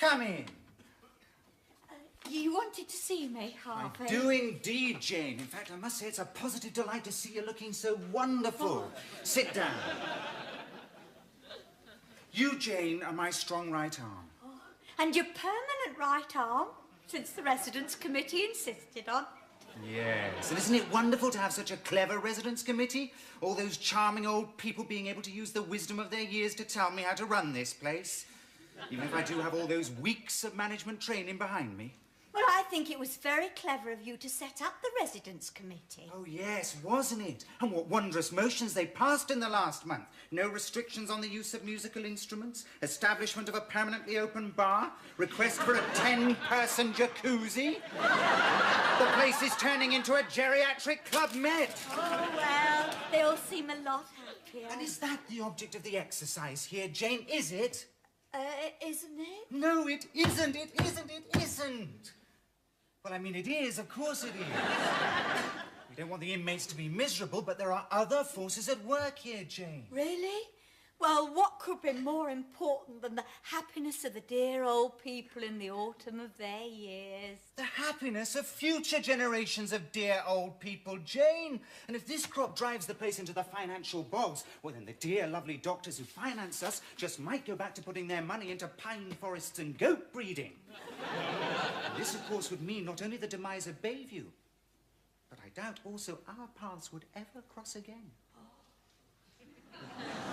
Come in. You wanted to see me, Harvey? I do indeed, Jane. In fact, I must say it's a positive delight to see you looking so wonderful. Sit down. You, Jane, are my strong right arm. Oh, and your permanent right arm, since the Residents' Committee insisted on. Yes, and isn't it wonderful to have such a clever Residents' Committee? All those charming old people being able to use the wisdom of their years to tell me how to run this place. Even if I do have all those weeks of management training behind me. Well, I think it was very clever of you to set up the Residents' Committee. Oh, yes, wasn't it? And what wondrous motions they passed in the last month. No restrictions on the use of musical instruments, establishment of a permanently open bar, request for a 10-person jacuzzi. The place is turning into a geriatric Club Med. Oh, well, they all seem a lot happier. And is that the object of the exercise here, Jane? Is it? Isn't it? No, it isn't. It isn't. It isn't. Well, I mean, it is. Of course it is. We don't want the inmates to be miserable, but there are other forces at work here, Jane. Really? Well, what could be more important than the happiness of the dear old people in the autumn of their years? The happiness of future generations of dear old people, Jane. And if this crop drives the place into the financial bogs, well, then the dear lovely doctors who finance us just might go back to putting their money into pine forests and goat breeding. And this, of course, would mean not only the demise of Bayview, but I doubt also our paths would ever cross again.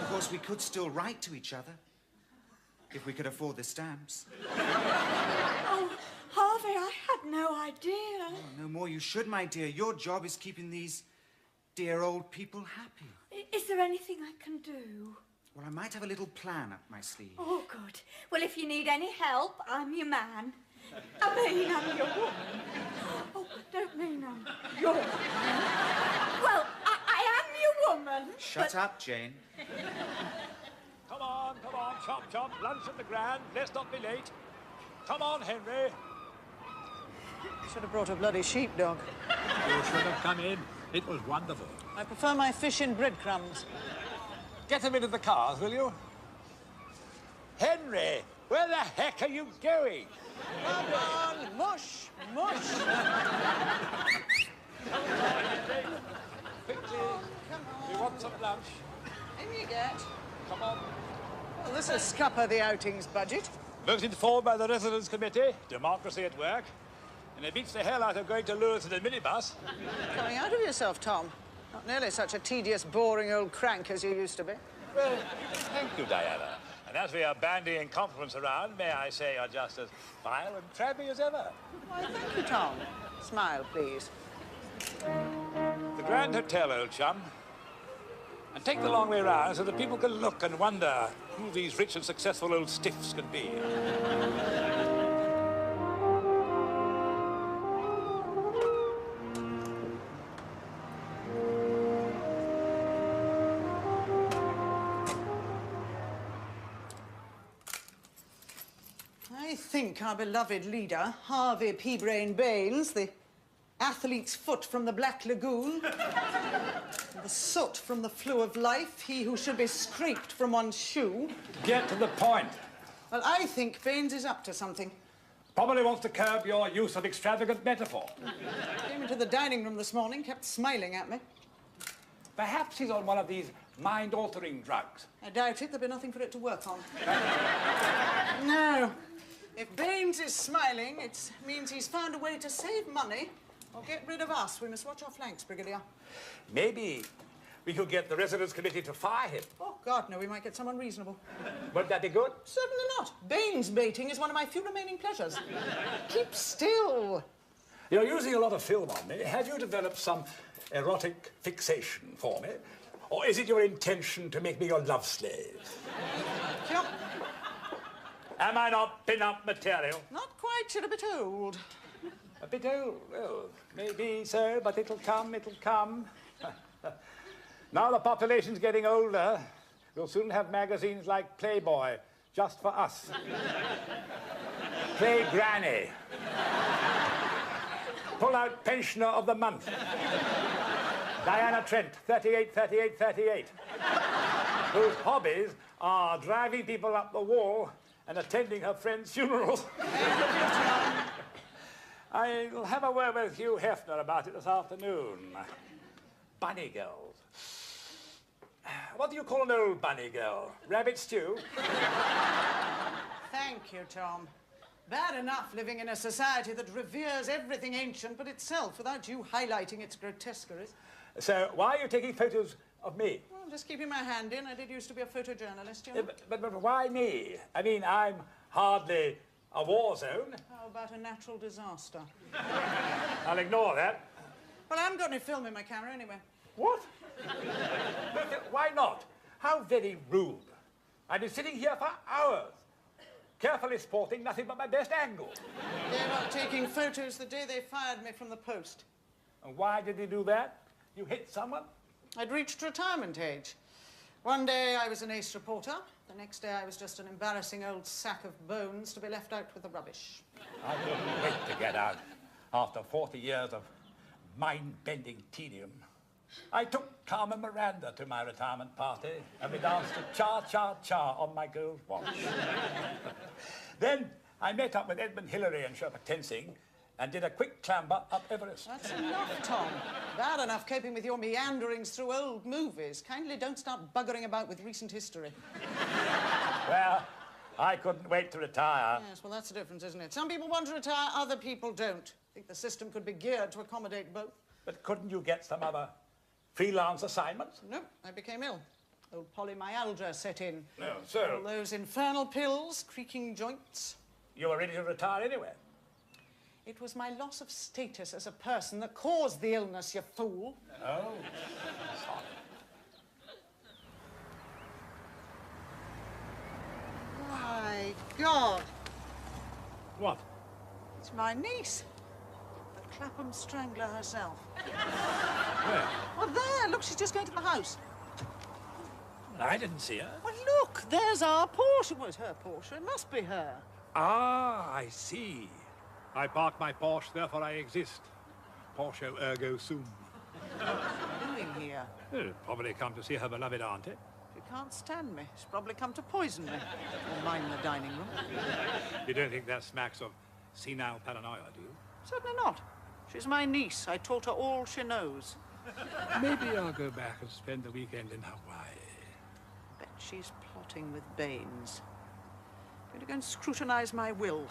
Of course, we could still write to each other, if we could afford the stamps. Oh, Harvey, I had no idea. Oh, no more you should, my dear. Your job is keeping these dear old people happy. Is there anything I can do? Well, I might have a little plan up my sleeve. Oh, good. Well, if you need any help, I'm your man. I mean, I'm your woman. Oh, don't mean I'm your woman. Well, I am your woman. Shut up, Jane. Come on, chop, chop, lunch at the Grand. Let's not be late. Come on, Henry. Should have brought a bloody sheepdog. You should have come in. It was wonderful. I prefer my fish in breadcrumbs. Get them into the cars, will you? Henry, where the heck are you going? Come on, mush, mush. Quickly. We want some lunch. In you get. Come on. Well, this will scupper the outings budget. Voted for by the Residents' Committee. Democracy at work. And it beats the hell out of going to Lewis in a minibus. Coming out of yourself, Tom. Not nearly such a tedious, boring old crank as you used to be. Well, thank you, Diana. And as we are bandying compliments around, may I say you're just as vile and crabby as ever. Why, thank you, Tom. Smile, please. The Grand Hotel, old chum. And take the long way round so that people can look and wonder who these rich and successful old stiffs can be. I think our beloved leader, Harvey P-Brain Baines, the athlete's foot from the Black Lagoon, the soot from the flue of life, he who should be scraped from one's shoe. Get to the point. Well, I think Baines is up to something. Probably wants to curb your use of extravagant metaphor. Came into the dining room this morning, kept smiling at me. Perhaps he's on one of these mind-altering drugs. I doubt it. There'll be nothing for it to work on. No. If Baines is smiling, it means he's found a way to save money or get rid of us. We must watch our flanks, Brigadier. Maybe we could get the Residents' Committee to fire him. Oh, God, no, we might get someone reasonable. Would that be good? Certainly not. Baines baiting is one of my few remaining pleasures. Keep still. You're using a lot of film on me. Have you developed some erotic fixation for me? Or is it your intention to make me your love slave? Sure. Am I not pin-up material? Not quite. You're a bit old. A bit old? Well, maybe so, but it'll come, it'll come. Now the population's getting older, we'll soon have magazines like Playboy, just for us. Play Granny. Pull out Pensioner of the Month. Diana Trent, 38, 38, 38. Whose hobbies are driving people up the wall and attending her friend's funerals. I'll have a word with Hugh Hefner about it this afternoon. Bunny girls. What do you call an old bunny girl? Rabbit stew? Thank you, Tom. Bad enough living in a society that reveres everything ancient but itself without you highlighting its grotesqueries. So, why are you taking photos of me? Well, I'm just keeping my hand in. I did used to be a photojournalist, you know. But why me? I mean, I'm hardly a war zone. How about a natural disaster? I'll ignore that. Well, I haven't got any film in my camera anyway. What? Why not? How very rude. I've been sitting here for hours, carefully sporting nothing but my best angle. They were taking photos the day they fired me from the post. And why did they do that? You hit someone? I'd reached retirement age. One day I was an ace reporter. The next day I was just an embarrassing old sack of bones to be left out with the rubbish. I couldn't wait to get out after 40 years of mind-bending tedium. I took Carmen Miranda to my retirement party, and we danced a cha-cha-cha on my gold watch. Then I met up with Edmund Hillary and Sherpa Tenzing and did a quick clamber up Everest. That's enough, Tom. Bad enough coping with your meanderings through old movies. Kindly don't start buggering about with recent history. Well, I couldn't wait to retire. Yes, well, that's the difference, isn't it? Some people want to retire, other people don't. I think the system could be geared to accommodate both. But couldn't you get some other freelance assignments? Nope, I became ill. Old polymyalgia set in. No, so All those infernal pills, creaking joints. you were ready to retire anyway. It was my loss of status as a person that caused the illness, you fool. Oh, sorry. My God, What? it's my niece. The Clapham Strangler herself. Where? Well, there, look, she's just going to the house. I didn't see her. Well, look, there's our Porsche. Well, it's her Porsche. It must be her. Ah, I see. I parked my Porsche, therefore I exist. Porsche ergo sum. What are you doing here? Probably come to see her beloved auntie. She can't stand me. She's probably come to poison me. Or mine the dining room. You don't think that smacks of senile paranoia, do you? Certainly not. She's my niece. I taught her all she knows. Maybe I'll go back and spend the weekend in Hawaii. Bet she's plotting with Baines. I'm going to go and scrutinize my will.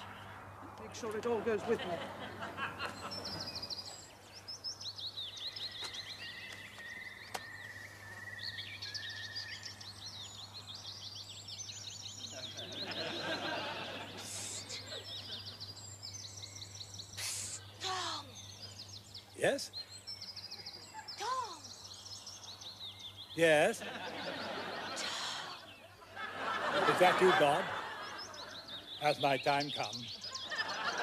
Make sure it all goes with me. Tom! Yes? Tom! Yes? Is that you, God? Has my time come?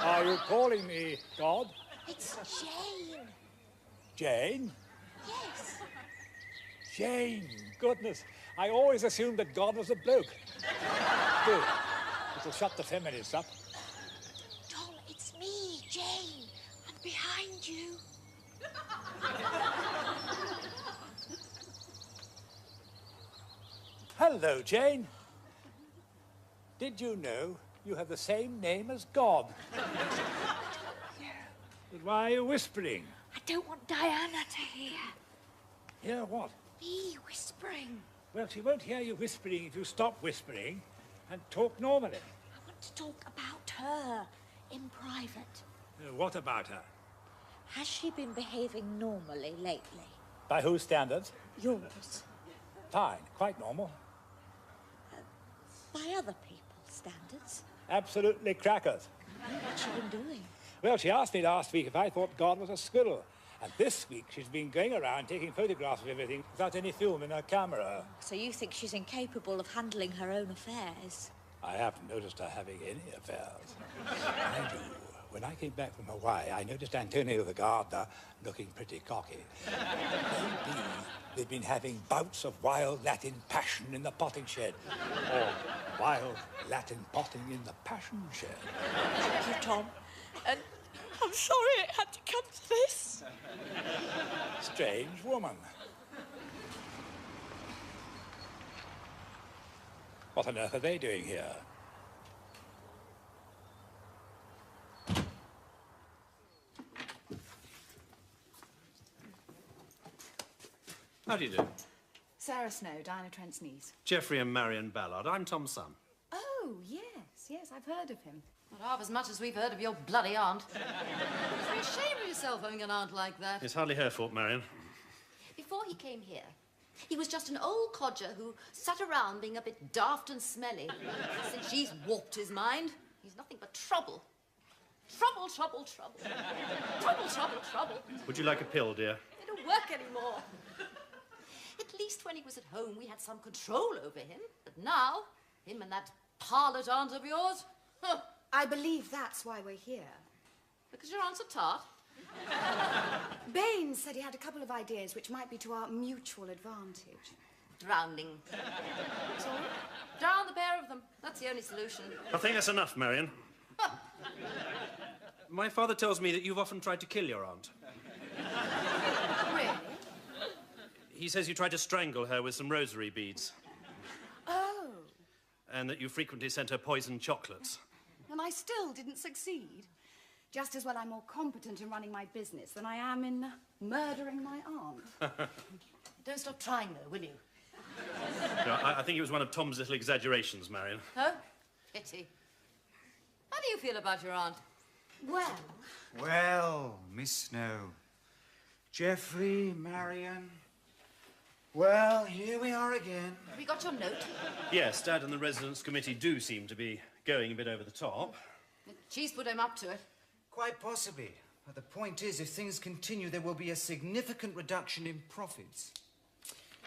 Are you calling me God? It's Jane. Jane? Yes. Jane, goodness. I always assumed that God was a bloke. Good. It'll shut the feminists up. Tom, it's me, Jane. I'm behind you. Hello, Jane. Did you know you have the same name as God? But why are you whispering? I don't want Diana to hear. Hear what? Me whispering. Well, she won't hear you whispering if you stop whispering and talk normally. I want to talk about her in private. What about her? Has she been behaving normally lately? By whose standards? Yours. Fine, quite normal. By other people's standards? Absolutely crackers. What's she been doing? Well, she asked me last week if I thought God was a squirrel. And this week she's been going around taking photographs of everything without any film in her camera. So you think she's incapable of handling her own affairs? I haven't noticed her having any affairs. I do. When I came back from Hawaii, I noticed Antonio the gardener looking pretty cocky. Maybe they've been having bouts of wild Latin passion in the potting shed. Or wild Latin potting in the passion shed. Thank you, Tom. And I'm sorry it had to come to this. Strange woman. What on earth are they doing here? How do you do? Sarah Snow, Diana Trent's niece. Geoffrey and Marion Ballard. I'm Tom's son. Oh, yes, I've heard of him. Not half as much as we've heard of your bloody aunt. You're ashamed of yourself having an aunt like that. It's hardly her fault, Marion. Before he came here, he was just an old codger who sat around being a bit daft and smelly. Since she's warped his mind, he's nothing but trouble. Trouble, trouble, trouble. Trouble, trouble, trouble. Would you like a pill, dear? They don't work anymore. At least when he was at home, we had some control over him. But now, him and that harlot aunt of yours, huh, I believe that's why we're here. because your aunt's a tart. Baines said he had a couple of ideas which might be to our mutual advantage. Drowning. Sorry? Drown the pair of them. That's the only solution. I think that's enough, Marion. My father tells me that you've often tried to kill your aunt. Really? He says you tried to strangle her with some rosary beads. Oh, And that you frequently sent her poisoned chocolates. and I still didn't succeed. Just as well I'm more competent in running my business than I am in murdering my aunt. Don't stop trying, though, will you? No, I think it was one of Tom's little exaggerations, Marion. Oh? Pity. How do you feel about your aunt? Well, Well, Miss Snow, Geoffrey, Marion. Well, here we are again. Have you got your note? Yes, Dad and the residence committee do seem to be going a bit over the top. She's put him up to it. Quite possibly. But the point is, if things continue, there will be a significant reduction in profits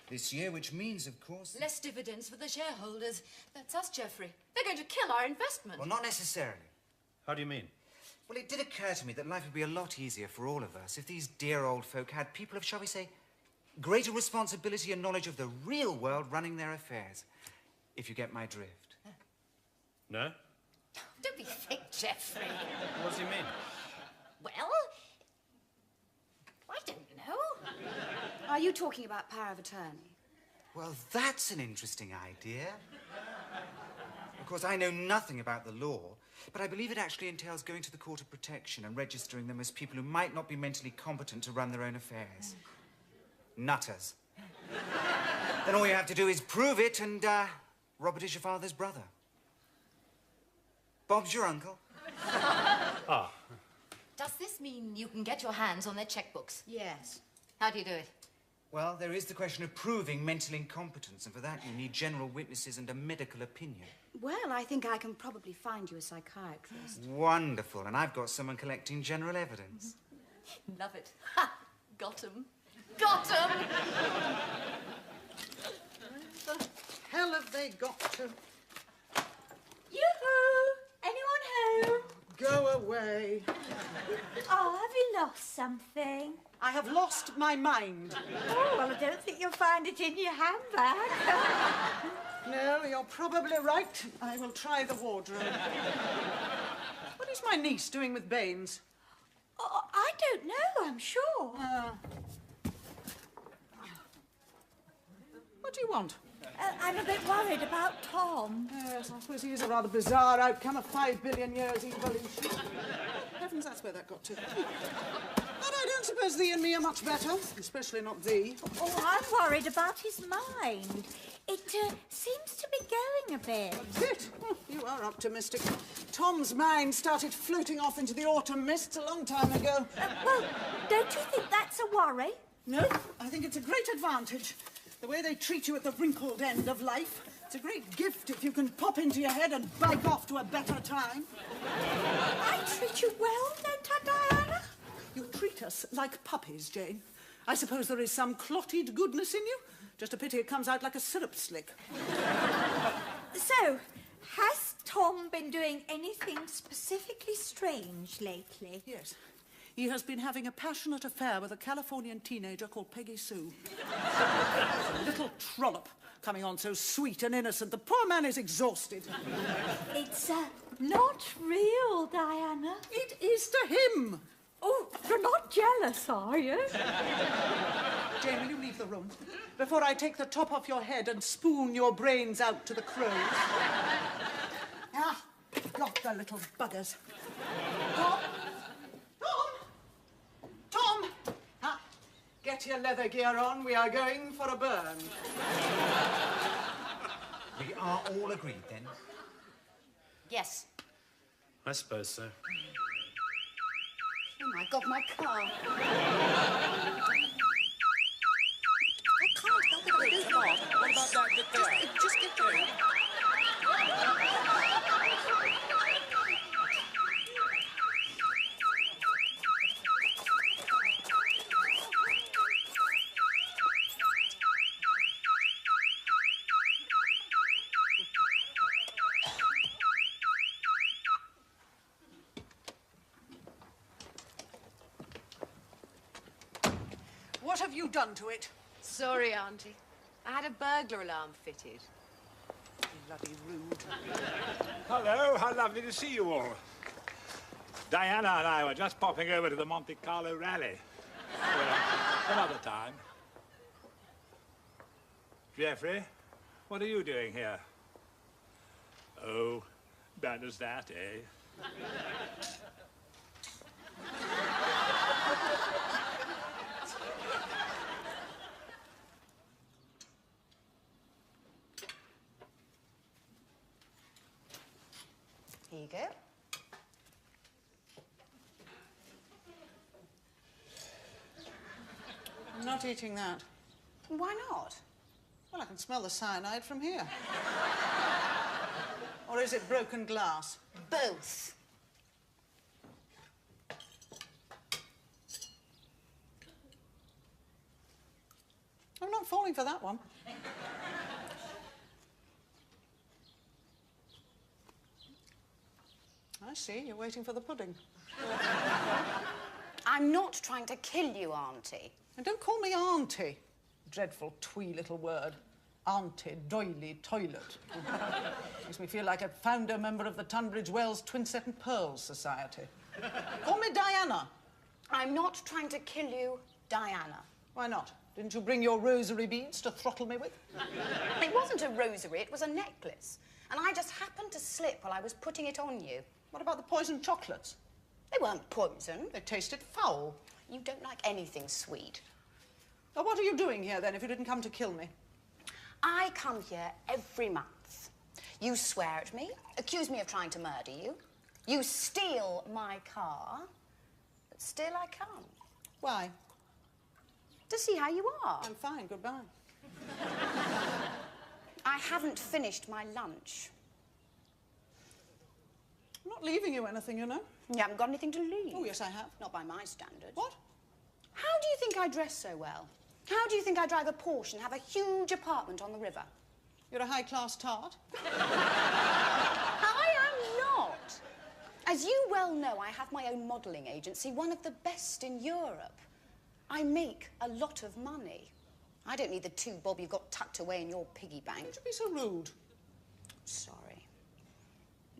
this year, which means, of course... Less dividends for the shareholders. That's us, Geoffrey. They're going to kill our investment. Well, not necessarily. How do you mean? Well, it did occur to me that life would be a lot easier for all of us if these dear old folk had people of, shall we say, greater responsibility and knowledge of the real world running their affairs. If you get my drift. No? Don't be thick, Geoffrey. What does he mean? Well, I don't know. are you talking about power of attorney? Well, that's an interesting idea. Of course, I know nothing about the law, but I believe it actually entails going to the Court of Protection and registering them as people who might not be mentally competent to run their own affairs. Nutters. Then all you have to do is prove it, and Robert is your father's brother. Bob's your uncle. Ah. Does this mean you can get your hands on their checkbooks? Yes. How do you do it? Well, there is the question of proving mental incompetence, and for that you need general witnesses and a medical opinion. Well, I think I can probably find you a psychiatrist. Wonderful, and I've got someone collecting general evidence. Love it. Ha! Got 'em. Got 'em! Hell have they got to? Yoo-hoo! Anyone home? Go away. Oh, have you lost something? I have lost my mind. Oh, well, I don't think you'll find it in your handbag. No, you're probably right. I will try the wardrobe. What is my niece doing with Baines? Oh, I don't know, I'm sure. What do you want? I'm a bit worried about Tom. Yes, I suppose he is a rather bizarre outcome of 5 billion years evolution. Heavens, that's where that got to. But I don't suppose thee and me are much better, especially not thee. Oh, I'm worried about his mind. It seems to be going a bit. Bit? You are optimistic. Tom's mind started floating off into the autumn mists a long time ago. Well, don't you think that's a worry? No, I think it's a great advantage. The way they treat you at the wrinkled end of life. It's a great gift if you can pop into your head and bike off to a better time. I treat you well, don't I, Diana? You treat us like puppies, Jane. I suppose there is some clotted goodness in you. Just a pity it comes out like a syrup slick. So, has Tom been doing anything specifically strange lately? Yes. He has been having a passionate affair with a Californian teenager called Peggy Sue. A little trollop, coming on so sweet and innocent. The poor man is exhausted. It's not real, Diana. It is to him. Oh, you're not jealous, are you? Jane, will you leave the room before I take the top off your head and spoon your brains out to the crows? Ah, got the little buggers. Tom? Tom? Tom! Ah, get Get your leather gear on. We are going for a burn. We are all agreed, then? Yes. I suppose so. Oh, my God, my car. I can't help it. I do not. What about that? Just get going. What have you done to it? Sorry, Auntie. I had a burglar alarm fitted. Bloody rude. Hello, how lovely to see you all. Diana and I were just popping over to the Monte Carlo rally. Another time. Geoffrey, what are you doing here? Oh, bad as that, eh? Here you go. I'm not eating that. Why not? Well, I can smell the cyanide from here. Or is it broken glass? Both. I'm not falling for that one. I see, you're waiting for the pudding. I'm not trying to kill you, Auntie. And don't call me auntie. Dreadful twee little word. Auntie, doily, toilet. Makes me feel like a founder member of the Tunbridge Wells Twinset and Pearls Society. Call me Diana. I'm not trying to kill you, Diana. Why not? Didn't you bring your rosary beads to throttle me with? It wasn't a rosary, it was a necklace. And I just happened to slip while I was putting it on you. What about the poisoned chocolates? They weren't poison. They tasted foul. You don't like anything sweet. Now, what are you doing here, then, if you didn't come to kill me? I come here every month. You swear at me, accuse me of trying to murder you. You steal my car, but still I come. Why? To see how you are. I'm fine, goodbye. I haven't finished my lunch. I'm not leaving you anything, you know. You haven't got anything to leave. Oh, yes, I have. Not by my standards. What? How do you think I dress so well? How do you think I drive a Porsche and have a huge apartment on the river? You're a high-class tart. I am not. As you well know, I have my own modelling agency, one of the best in Europe. I make a lot of money. I don't need the 2 bob you've got tucked away in your piggy bank. Don't you be so rude. Sorry.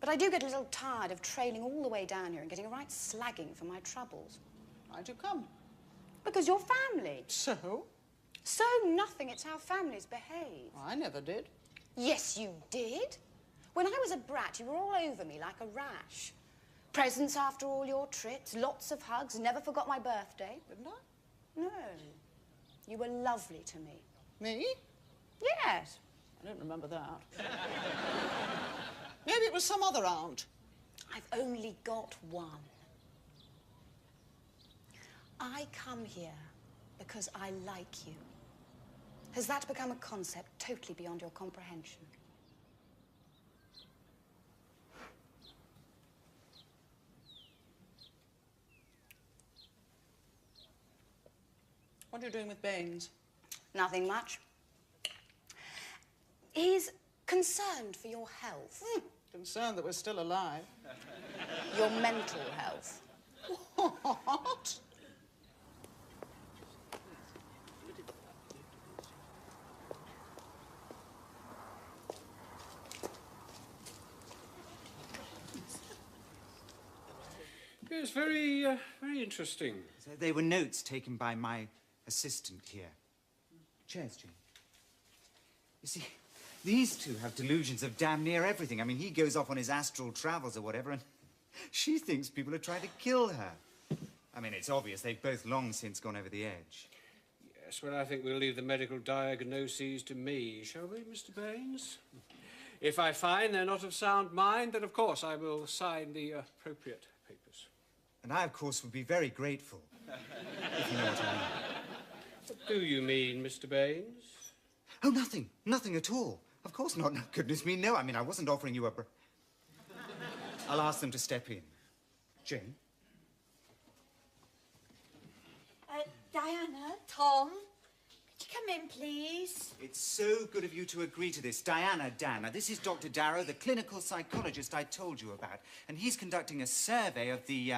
But I do get a little tired of trailing all the way down here and getting a right slagging for my troubles. Why'd you come? Because you're family. So? So nothing, it's how families behave. I never did. Yes, you did. When I was a brat, you were all over me like a rash. Presents after all your trips, lots of hugs, never forgot my birthday. Didn't I? No. You were lovely to me. Me? Yes. I don't remember that. Maybe it was some other aunt. I've only got one. I come here because I like you. Has that become a concept totally beyond your comprehension? What are you doing with Baines? Nothing much. He's concerned for your health. Concerned that we're still alive. Your mental health. What? It's very interesting. So they were notes taken by my assistant here. Chairs, Jane. You see, these two have delusions of damn near everything. I mean, he goes off on his astral travels or whatever, and she thinks people are trying to kill her. I mean, it's obvious they've both long since gone over the edge. Yes, well, I think we'll leave the medical diagnoses to me, shall we, Mr. Baines? If I find they're not of sound mind, then of course I will sign the appropriate papers. And I, of course, would be very grateful, if you know what I mean. What do you mean, Mr. Baines? Oh, nothing. Nothing at all. Of course not. No, goodness me, no. I mean, I wasn't offering you a... I'll ask them to step in. Jane? Diana, Tom, could you come in, please? It's so good of you to agree to this. Diana, Dana, this is Dr. Darrow, the clinical psychologist I told you about. And he's conducting a survey of the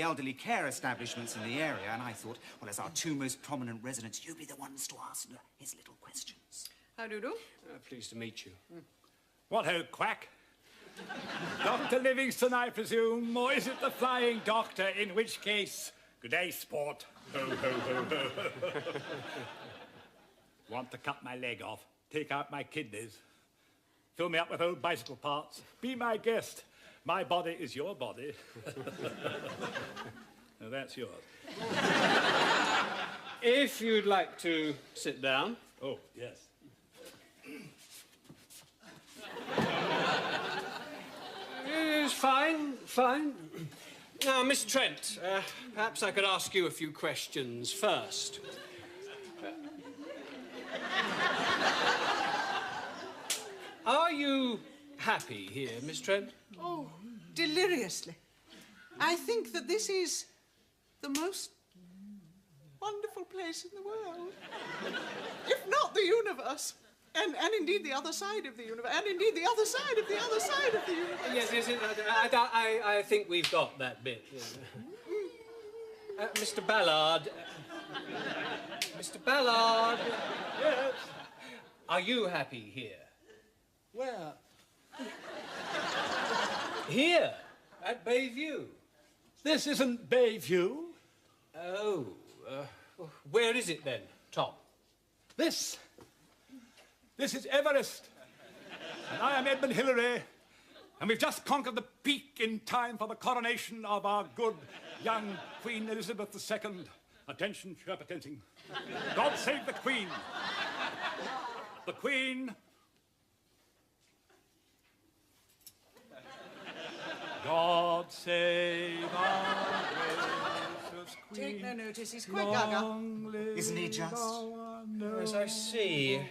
elderly care establishments in the area. And I thought, well, as our two most prominent residents, you'd be the ones to ask his little questions. How do you do? Pleased to meet you. What ho, quack? Dr. Livingston, I presume, or is it the Flying Doctor, in which case, good day, sport. Ho, ho, ho, ho. Want to cut my leg off, take out my kidneys, fill me up with old bicycle parts, be my guest. My body is your body. Now, that's yours. If you'd like to sit down. Oh, yes. It's fine, fine. Now, Miss Trent, perhaps I could ask you a few questions first. Are you happy here, Miss Trent? Oh, deliriously. I think that this is the most wonderful place in the world. If not the universe. And indeed the other side of the universe. And indeed the other side of the other side of the universe. Yes, I think we've got that bit. Mr. Ballard. Mr. Ballard. Yes. Are you happy here? Where? Here, at Bayview. This isn't Bayview. Oh, where is it then, Tom? This is Everest. And I am Edmund Hillary. And we've just conquered the peak in time for the coronation of our good young Queen Elizabeth II. Attention, Sherpatenting. God save the Queen. The Queen. God save our gracious Queen. Take no notice, he's quite gaga. Isn't he just? Yes, I see.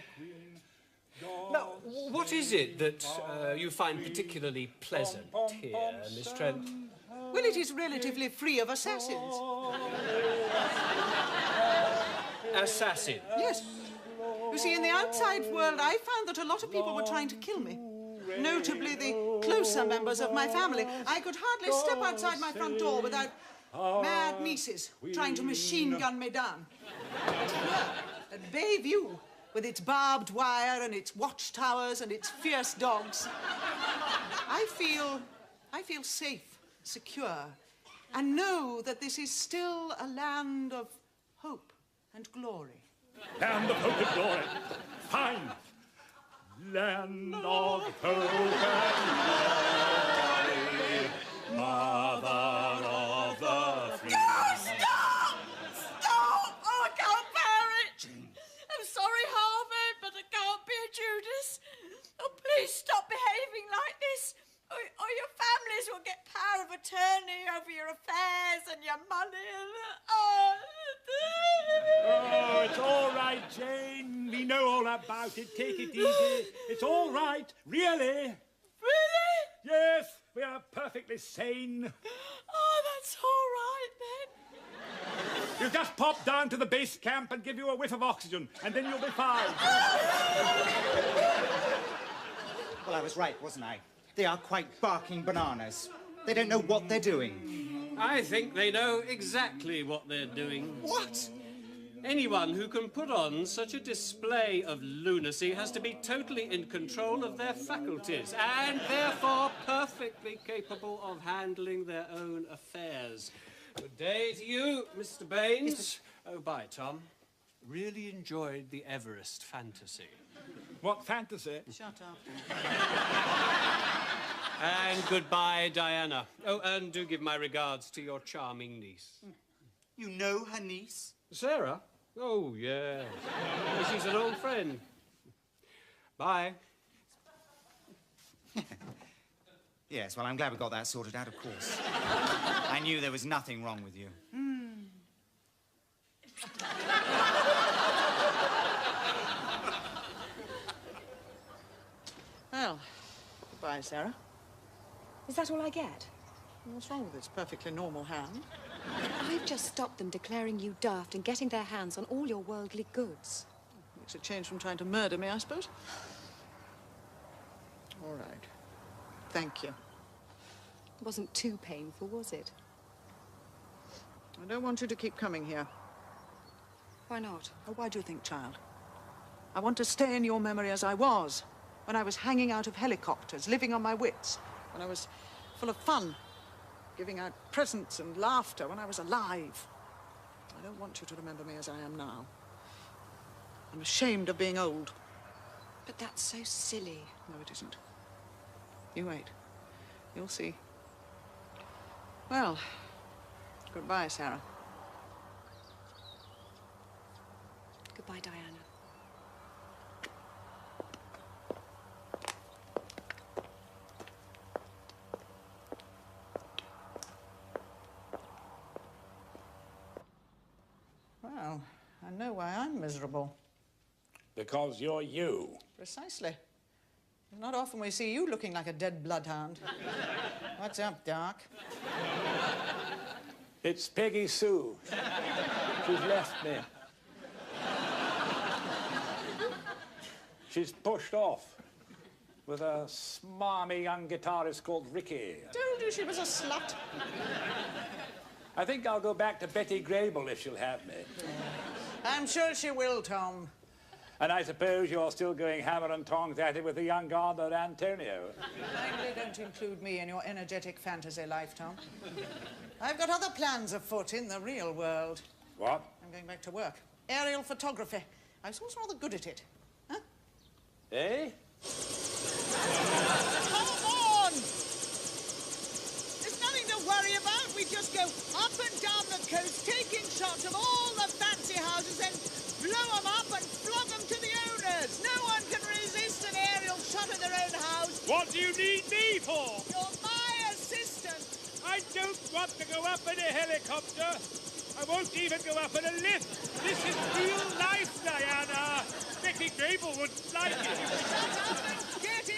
Now, what is it that you find particularly pleasant here, Miss Trent? Well, it is relatively free of assassins. Assassin? Yes. You see, in the outside world, I found that a lot of people were trying to kill me. Notably the closer members of my family. I could hardly step outside my front door without mad nieces trying to machine gun me down. At Bayview, with its barbed wire and its watchtowers and its fierce dogs, I feel safe, secure, and know that this is still a land of hope and glory. Land of hope and glory. Fine. Land of hope and glory. Mother of the free. No, stop! Stop! Oh, I can't bear it! I'm sorry, Harvey, but I can't be a Judas. Oh, please stop behaving like this, or your families will get power of attorney over your affairs and your money and... Oh, it's all right, Jane. We know all about it. Take it easy. It's all right, really. Really? Yes, we are perfectly sane. Oh, that's all right, then. You just pop down to the base camp and give you a whiff of oxygen, and then you'll be fine. Well, I was right, wasn't I? They are quite barking bananas. They don't know what they're doing. I think they know exactly what they're doing. What? Anyone who can put on such a display of lunacy has to be totally in control of their faculties and therefore perfectly capable of handling their own affairs. Good day to you, Mr. Baines. Oh, bye, Tom. Really enjoyed the Everest fantasy. What fantasy? Shut up. And goodbye, Diana. Oh, and do give my regards to your charming niece. You know her niece? Sarah? Oh, yes. Oh, she's an old friend. Bye. Yes, well, I'm glad we got that sorted out, of course. I knew there was nothing wrong with you. Well, goodbye, Sarah. Is that all I get? What's wrong with this perfectly normal hand? I've just stopped them declaring you daft and getting their hands on all your worldly goods. Makes a change from trying to murder me, I suppose. All right. Thank you. It wasn't too painful, was it? I don't want you to keep coming here. Why not? Oh, why do you think, child? I want to stay in your memory as I was, when I was hanging out of helicopters, living on my wits, when I was full of fun, giving out presents and laughter, when I was alive. I don't want you to remember me as I am now. I'm ashamed of being old. But that's so silly. No, it isn't. You wait. You'll see. Well, goodbye, Sarah. Goodbye, Diana. Well, I know why I'm miserable. Because you're you. Precisely. It's not often we see you looking like a dead bloodhound. What's up, Doc? It's Peggy Sue. She's left me. She's pushed off with a smarmy young guitarist called Ricky. Told you she was a slut. I think I'll go back to Betty Grable if she'll have me. I'm sure she will, Tom. And I suppose you're still going hammer and tongs at it with the young gardener, Antonio. Kindly don't include me in your energetic fantasy life, Tom. I've got other plans afoot in the real world. What? I'm going back to work. Aerial photography. I was always rather good at it. Huh? Eh? Come on! There's nothing to worry about. We just go up and down the coast, taking shots of all the fancy houses and blow them up and flog them to the owners. No one can resist an aerial shot of their own house. What do you need me for? You're my assistant. I don't want to go up in a helicopter. I won't even go up in a lift. This is real life, Diana. Betty Grable wouldn't like it. Shut up and get in.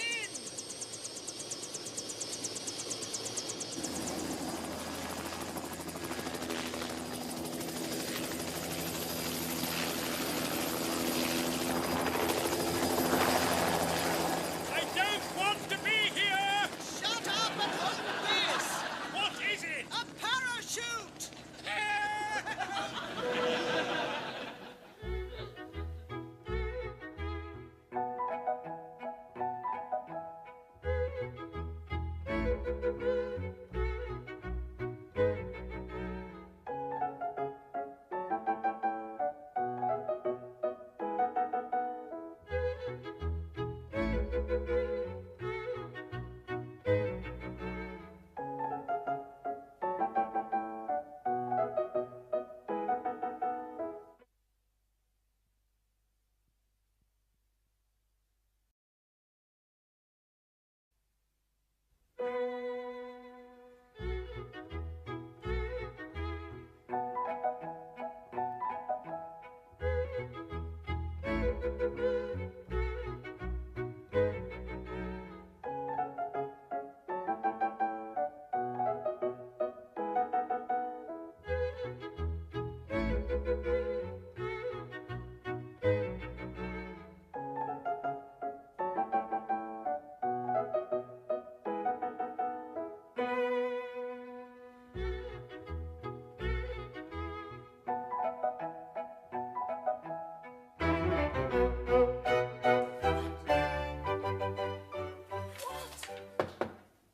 I don't want to be here. Shut up and open this. What is it? A parachute.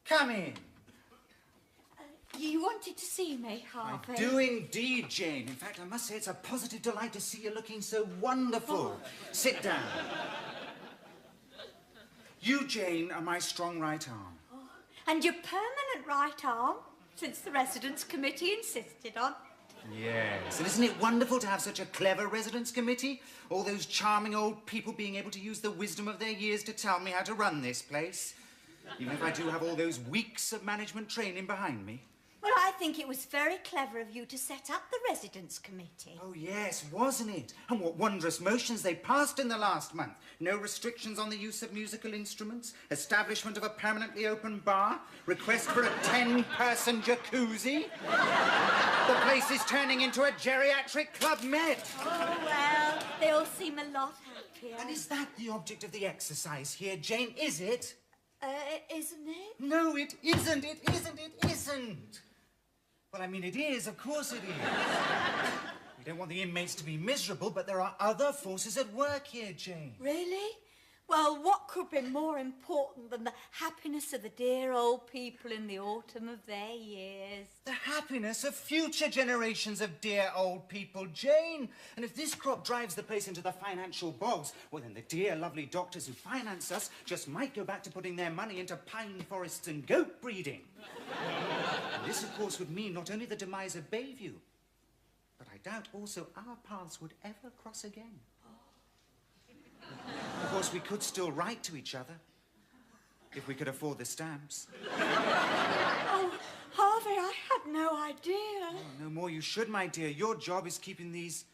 Come in. You wanted to see me, Harvey? I do indeed, Jane. In fact, I must say it's a positive delight to see you looking so wonderful. Sit down. You, Jane, are my strong right arm. And your permanent right arm, since the Residents' Committee insisted on Yes, and isn't it wonderful to have such a clever residence committee? All those charming old people being able to use the wisdom of their years to tell me how to run this place. Even if I do have all those weeks of management training behind me. Well, I think it was very clever of you to set up the residence committee. Oh, yes, wasn't it? And what wondrous motions they passed in the last month. No restrictions on the use of musical instruments, establishment of a permanently open bar, request for a 10-person jacuzzi. The place is turning into a geriatric Club Med. Oh, well, they all seem a lot happier. And is that the object of the exercise here, Jane? Is it? Isn't it? No, it isn't. It isn't. It isn't. Well, I mean, it is. Of course it is. We don't want the inmates to be miserable, but there are other forces at work here, Jane. Really? Well, what could be more important than the happiness of the dear old people in the autumn of their years? The happiness of future generations of dear old people, Jane. And if this crop drives the place into the financial bogs, well, then the dear, lovely doctors who finance us just might go back to putting their money into pine forests and goat breeding. And this, of course, would mean not only the demise of Bayview, but I doubt also our paths would ever cross again. Of course, we could still write to each other, if we could afford the stamps. Oh, Harvey, I had no idea. Oh, no more you should, my dear. Your job is keeping these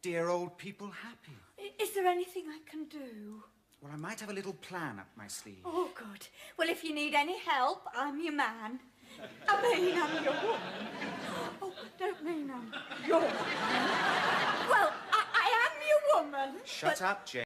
dear old people happy. Is there anything I can do? Well, I might have a little plan up my sleeve. Oh, good. Well, if you need any help, I'm your man. I mean, I'm your woman. Oh, don't mean I'm your woman. Well, I am your woman. Shut up, Jane.